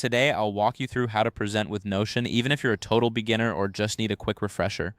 Today, I'll walk you through how to present with Notion, even if you're a total beginner or just need a quick refresher.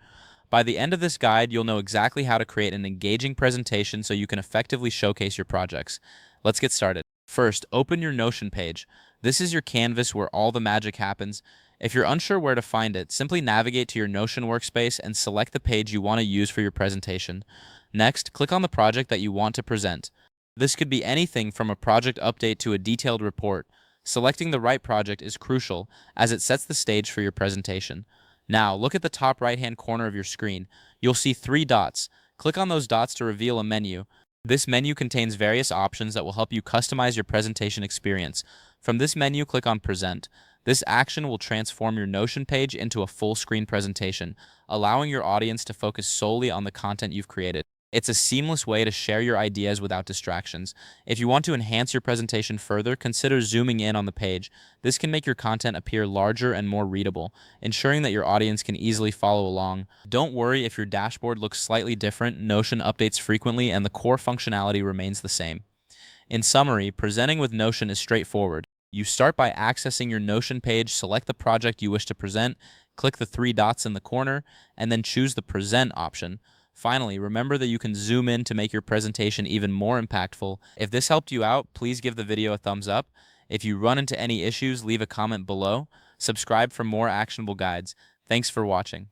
By the end of this guide, you'll know exactly how to create an engaging presentation so you can effectively showcase your projects. Let's get started. First, open your Notion page. This is your canvas where all the magic happens. If you're unsure where to find it, simply navigate to your Notion workspace and select the page you want to use for your presentation. Next, click on the project that you want to present. This could be anything from a project update to a detailed report. Selecting the right project is crucial as it sets the stage for your presentation. Now, look at the top right-hand corner of your screen. You'll see three dots. Click on those dots to reveal a menu. This menu contains various options that will help you customize your presentation experience. From this menu, click on Present. This action will transform your Notion page into a full-screen presentation, allowing your audience to focus solely on the content you've created. It's a seamless way to share your ideas without distractions. If you want to enhance your presentation further, consider zooming in on the page. This can make your content appear larger and more readable, ensuring that your audience can easily follow along. Don't worry if your dashboard looks slightly different. Notion updates frequently and the core functionality remains the same. In summary, presenting with Notion is straightforward. You start by accessing your Notion page, select the project you wish to present, click the three dots in the corner, and then choose the Present option. Finally, remember that you can zoom in to make your presentation even more impactful. If this helped you out, please give the video a thumbs up. If you run into any issues, leave a comment below. Subscribe for more actionable guides. Thanks for watching.